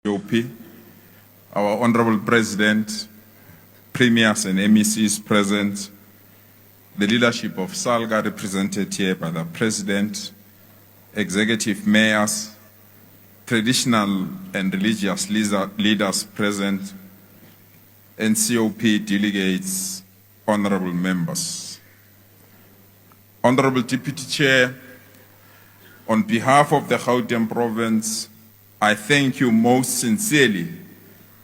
OP, our Honorable President, Premiers and MECs present, the leadership of SALGA represented here by the President, executive mayors, traditional and religious leaders present, and COP delegates, honorable members. Honorable Deputy Chair, on behalf of the Gauteng Province, I thank you most sincerely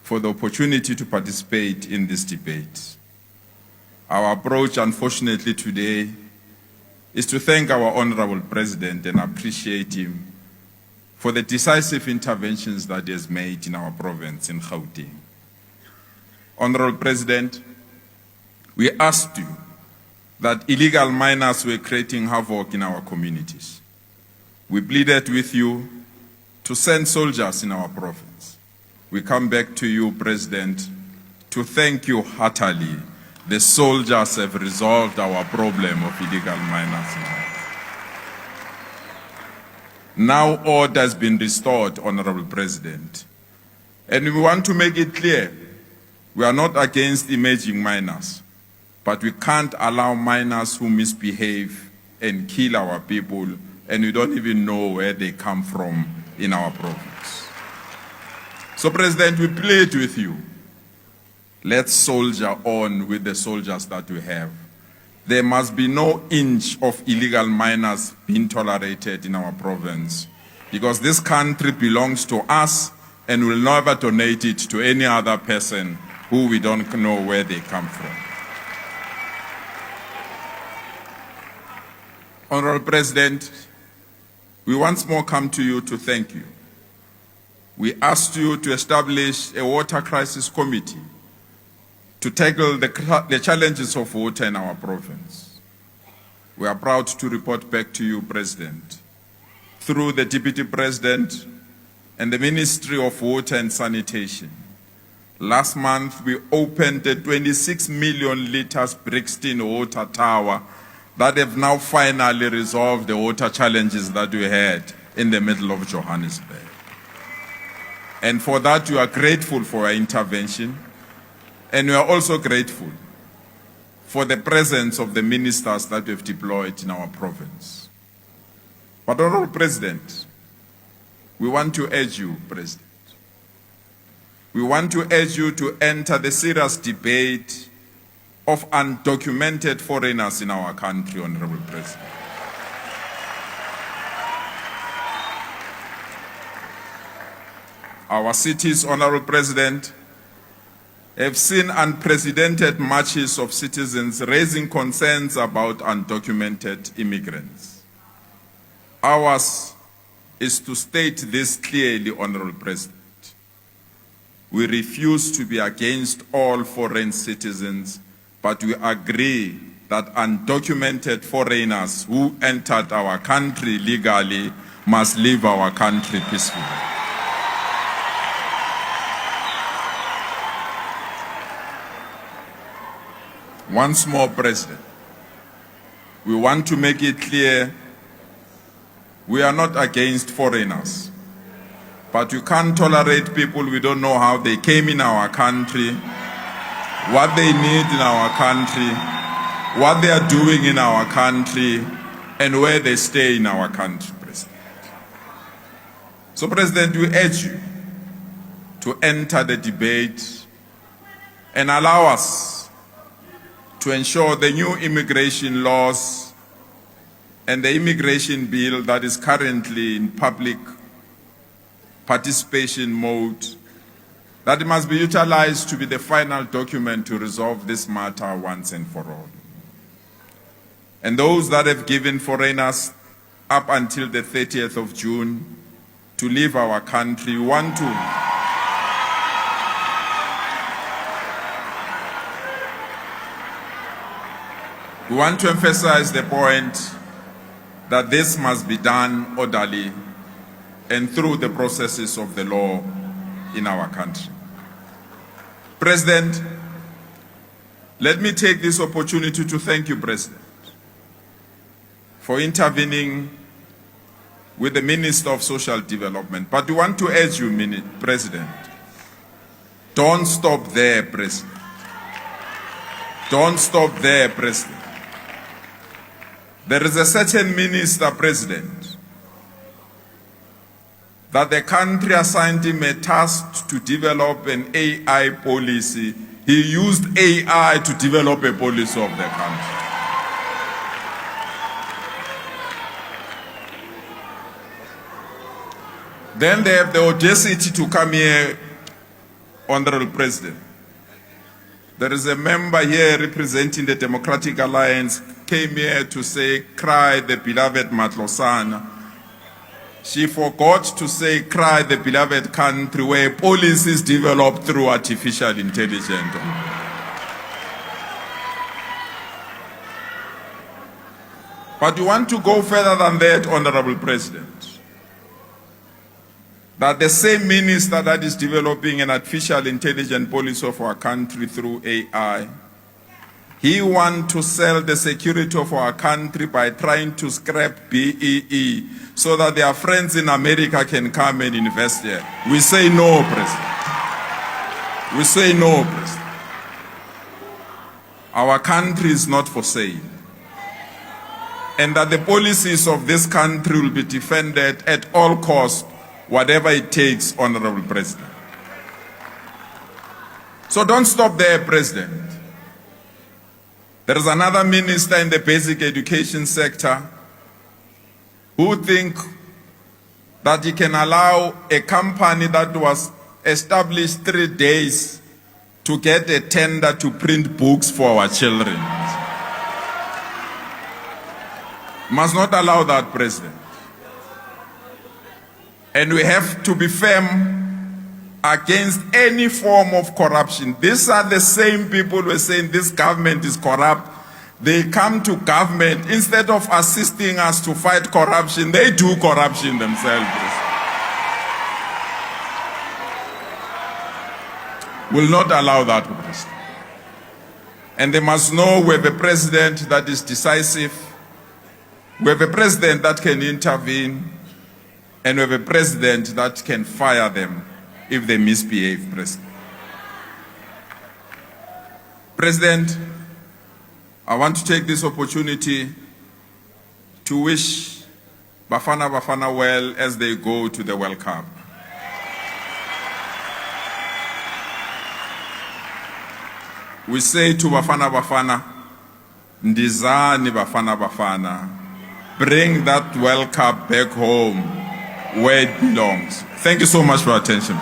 for the opportunity to participate in this debate. Our approach, unfortunately, today is to thank our Honorable President and appreciate him for the decisive interventions that he has made in our province in Gauteng. Honorable President, we asked you that illegal miners were creating havoc in our communities. We pleaded with you to send soldiers in our province. We come back to you, President, to thank you heartily. The soldiers have resolved our problem of illegal miners. Now order has been restored, Honorable President. And we want to make it clear, we are not against emerging miners, but we can't allow miners who misbehave and kill our people, and we don't even know where they come from in our province. So, President, we plead with you. Let's soldier on with the soldiers that we have. There must be no inch of illegal miners being tolerated in our province, because this country belongs to us and will never donate it to any other person who we don't know where they come from. Honorable President, we once more come to you to thank you. We asked you to establish a water crisis committee to tackle the challenges of water in our province. We are proud to report back to you, President, through the Deputy President and the Ministry of Water and Sanitation. Last month, we opened the 26 million liters Brixton water tower that have now finally resolved the water challenges that we had in the middle of Johannesburg. And for that, we are grateful for our intervention, and we are also grateful for the presence of the ministers that we have deployed in our province. But, Honorable President, we want to urge you, President, we want to urge you to enter the serious debate of undocumented foreigners in our country, Honorable President. Our cities, Honorable President, have seen unprecedented marches of citizens raising concerns about undocumented immigrants. Ours is to state this clearly, Honorable President. We refuse to be against all foreign citizens, but we agree that undocumented foreigners who entered our country legally must leave our country peacefully. Once more, President, we want to make it clear we are not against foreigners, but we can't tolerate people we don't know how they came in our country, what they need in our country, what they are doing in our country, and where they stay in our country, President. So, President, we urge you to enter the debate and allow us to ensure the new immigration laws and the immigration bill that is currently in public participation mode, that it must be utilized to be the final document to resolve this matter once and for all. And those that have given foreigners up until the 30th of June to leave our country want to emphasize the point that this must be done orderly and through the processes of the law in our country. President, let me take this opportunity to thank you, President, for intervening with the Minister of Social Development. But we want to urge you, President, don't stop there, President. Don't stop there, President. There is a certain minister, President, that the country assigned him a task to develop an AI policy. He used AI to develop a policy of the country. Then they have the audacity to come here, Honorable President. There is a member here representing the Democratic Alliance, came here to say, cry the beloved Matlosana. She forgot to say, cry the beloved country where policy is developed through artificial intelligence. But you want to go further than that, Honorable President. That the same minister that is developing an artificial intelligence policy of our country through AI, he wants to sell the security of our country by trying to scrap BEE so that their friends in America can come and invest here. We say no, President. We say no, President. Our country is not for sale. And that the policies of this country will be defended at all costs, whatever it takes, Honorable President. So don't stop there, President. There is another minister in the basic education sector who think that he can allow a company that was established 3 days to get a tender to print books for our children. Must not allow that, President. And we have to be firm against any form of corruption. These are the same people who are saying this government is corrupt. They come to government, instead of assisting us to fight corruption, they do corruption themselves. Will not allow that, President. And they must know we have a president that is decisive. We have a president that can intervene. And we have a president that can fire them if they misbehave, President. President, I want to take this opportunity to wish Bafana Bafana well as they go to the World Cup. We say to Bafana Bafana, Ndizani Bafana Bafana, bring that World Cup back home where it belongs. Thank you so much for your attention.